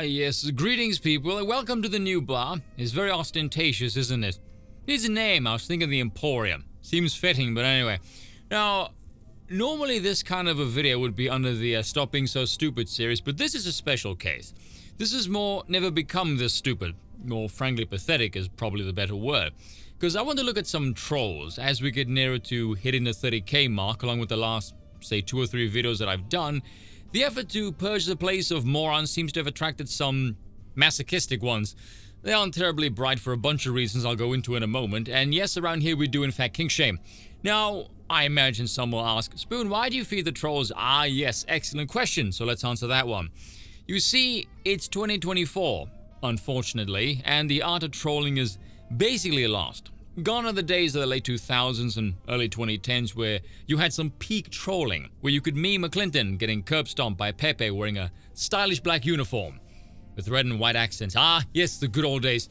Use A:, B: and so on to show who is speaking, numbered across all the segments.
A: Yes, greetings people, and welcome to the new bar. It's very ostentatious, isn't it? Needs a name. I was thinking the Emporium. Seems fitting, but anyway. Now, normally this kind of a video would be under the Stop Being So Stupid series, but this is a special case. This is more never become this stupid. More frankly pathetic is probably the better word. Because I want to look at some trolls as we get nearer to hitting the 30k mark, along with the last, say, 2 or 3 videos that I've done. The effort to purge the place of morons seems to have attracted some masochistic ones. They aren't terribly bright for a bunch of reasons I'll go into in a moment, and yes, around here we do in fact kink shame. Now, I imagine some will ask, Spoon, why do you feed the trolls? Ah yes, excellent question, so let's answer that one. You see, it's 2024, unfortunately, and the art of trolling is basically lost. Gone are the days of the late 2000s and early 2010s where you had some peak trolling, where you could meme a Clinton getting curb stomped by Pepe wearing a stylish black uniform with red and white accents. Ah, yes, the good old days.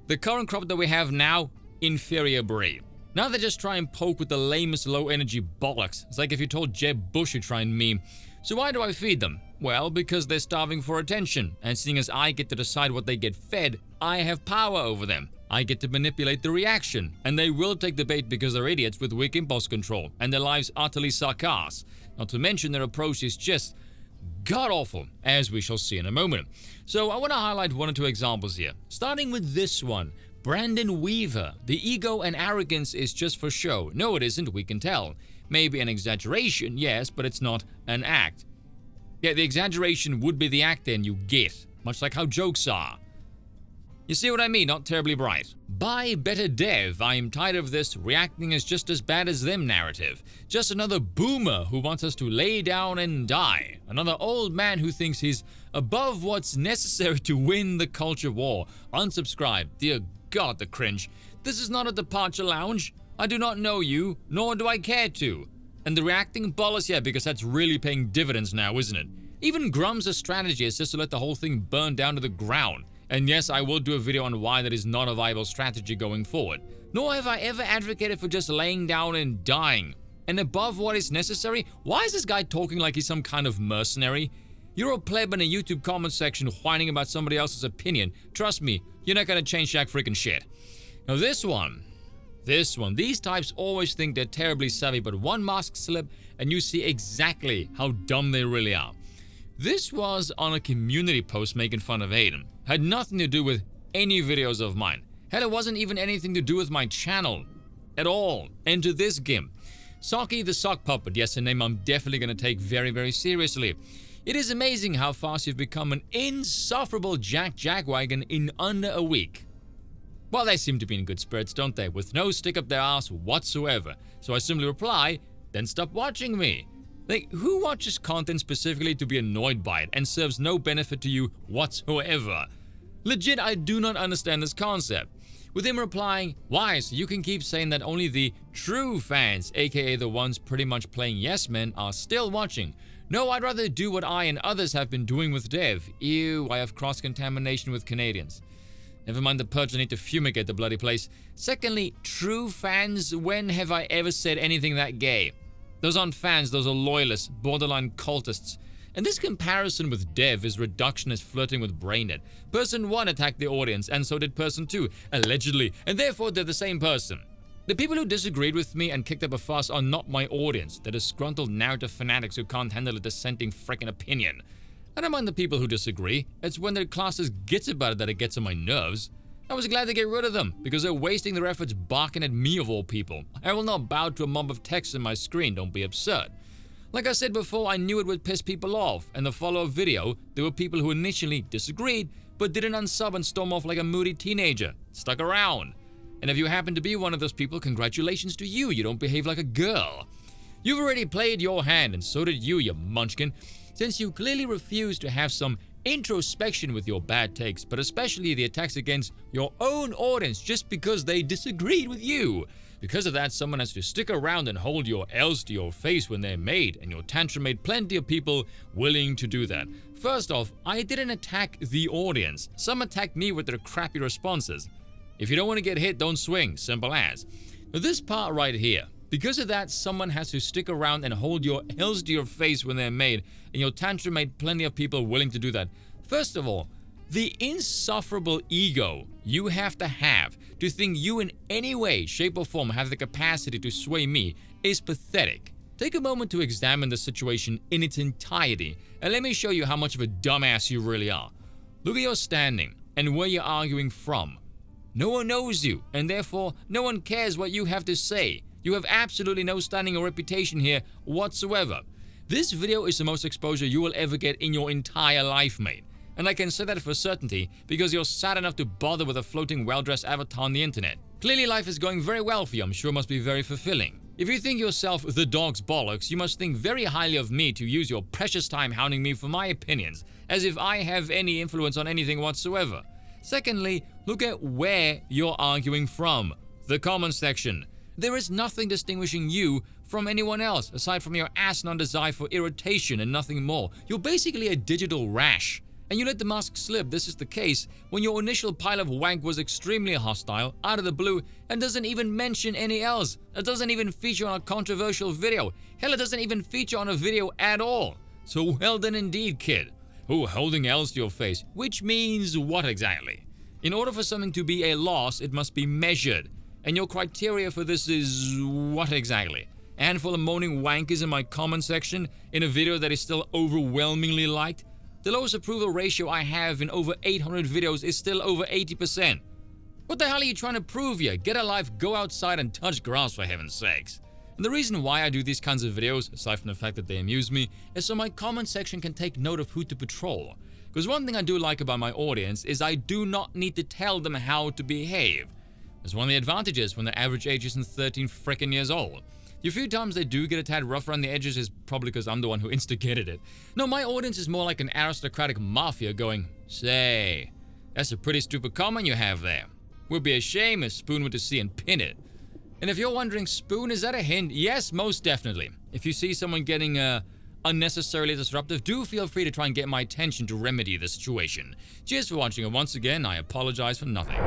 A: The current crop that we have now, inferior breed. Now they just try and poke with the lamest low-energy bollocks. It's like if you told Jeb Bush to try and meme. So why do I feed them? Well, because they're starving for attention, and seeing as I get to decide what they get fed, I have power over them. I get to manipulate the reaction, and they will take the bait because they're idiots with weak impulse control, and their lives utterly suck ass. Not to mention their approach is just god-awful, as we shall see in a moment. So I want to highlight 1 or 2 examples here, starting with this one. Brandon Weaver. The ego and arrogance is just for show. No, it isn't, we can tell. Maybe an exaggeration, yes, but it's not an act. Yeah, the exaggeration would be the act then, you get. Much like how jokes are. You see what I mean? Not terribly bright. Buy better dev. I'm tired of this reacting is just as bad as them narrative. Just another boomer who wants us to lay down and die. Another old man who thinks he's above what's necessary to win the culture war. Unsubscribe. Dear God, the cringe. This is not a departure lounge. I do not know you, nor do I care to. And the reacting bolus, yeah, because that's really paying dividends now, isn't it? Even Grum's strategy is just to let the whole thing burn down to the ground. And yes, I will do a video on why that is not a viable strategy going forward. Nor have I ever advocated for just laying down and dying. And above what is necessary, why is this guy talking like he's some kind of mercenary? You're a pleb in a YouTube comment section whining about somebody else's opinion. Trust me, you're not gonna change jack freaking shit. Now this one, these types always think they're terribly savvy, but one mask slip and you see exactly how dumb they really are. This was on a community post making fun of Aiden. Had nothing to do with any videos of mine. Hell, it wasn't even anything to do with my channel. At all. And to this gimp. Socky the Sock Puppet, yes, a name I'm definitely going to take very, very seriously. It is amazing how fast you've become an insufferable jackwagon in under a week. Well, they seem to be in good spirits, don't they? With no stick up their ass whatsoever. So I simply reply, then stop watching me. Like, who watches content specifically to be annoyed by it and serves no benefit to you whatsoever? Legit, I do not understand this concept. With him replying, why, so you can keep saying that only the true fans, aka the ones pretty much playing yes men, are still watching. No, I'd rather do what I and others have been doing with Dev. Ew, I have cross-contamination with Canadians. Never mind the purge, I need to fumigate the bloody place. Secondly, true fans, when have I ever said anything that gay? Those aren't fans, those are loyalists, borderline cultists. And this comparison with Dev is reductionist flirting with Braindead. Person 1 attacked the audience, and so did person 2, allegedly, and therefore they're the same person. The people who disagreed with me and kicked up a fuss are not my audience. They're disgruntled narrative fanatics who can't handle a dissenting frickin' opinion. I don't mind the people who disagree. It's when their classes gets about it that it gets on my nerves. I was glad to get rid of them, because they're wasting their efforts barking at me of all people. I will not bow to a mob of text in my screen, don't be absurd. Like I said before, I knew it would piss people off, and the follow-up video, there were people who initially disagreed, but didn't unsub and storm off like a moody teenager. Stuck around. And if you happen to be one of those people, congratulations to you, you don't behave like a girl. You've already played your hand, and so did you munchkin, since you clearly refuse to have some introspection with your bad takes, but especially the attacks against your own audience just because they disagreed with you. Because of that, someone has to stick around and hold your L's to your face when they're made, and your tantrum made plenty of people willing to do that. First off, I didn't attack the audience. Some attacked me with their crappy responses. If you don't want to get hit, don't swing. Simple as. Now this part right here. Because of that, someone has to stick around and hold your L's to your face when they're made, and your tantrum made plenty of people willing to do that. First of all, The insufferable ego you have to think you in any way, shape or form have the capacity to sway me is pathetic. Take a moment to examine the situation in its entirety and let me show you how much of a dumbass you really are. Look at your standing and where you're arguing from. No one knows you, and therefore no one cares what you have to say. You have absolutely no standing or reputation here whatsoever. This video is the most exposure you will ever get in your entire life, mate. And I can say that for certainty because you're sad enough to bother with a floating well-dressed avatar on the internet. Clearly life is going very well for you. I'm sure it must be very fulfilling. If you think yourself the dog's bollocks, you must think very highly of me to use your precious time hounding me for my opinions, as if I have any influence on anything whatsoever. Secondly, look at where you're arguing from. The comment section. There is nothing distinguishing you from anyone else, aside from your asinine desire for irritation and nothing more. You're basically a digital rash. And you let the mask slip. This is the case when your initial pile of wank was extremely hostile, out of the blue, and doesn't even mention any else. It doesn't even feature on a controversial video. Hell, it doesn't even feature on a video at all. So well done indeed, kid. Oh, holding L's to your face. Which means what exactly? In order for something to be a loss, it must be measured. And your criteria for this is what exactly? A handful of moaning wankers in my comment section in a video that is still overwhelmingly liked? The lowest approval ratio I have in over 800 videos is still over 80%. What the hell are you trying to prove here? Get a life, go outside and touch grass for heaven's sakes. And the reason why I do these kinds of videos, aside from the fact that they amuse me, is so my comment section can take note of who to patrol. Because one thing I do like about my audience is I do not need to tell them how to behave. That's one of the advantages when their average age isn't 13 frickin' years old. The few times they do get a tad rough around the edges is probably because I'm the one who instigated it. No, my audience is more like an aristocratic mafia going, say, that's a pretty stupid comment you have there. Would be a shame if Spoon were to see and pin it. And if you're wondering, Spoon, is that a hint? Yes, most definitely. If you see someone getting unnecessarily disruptive, do feel free to try and get my attention to remedy the situation. Cheers for watching, and once again, I apologize for nothing.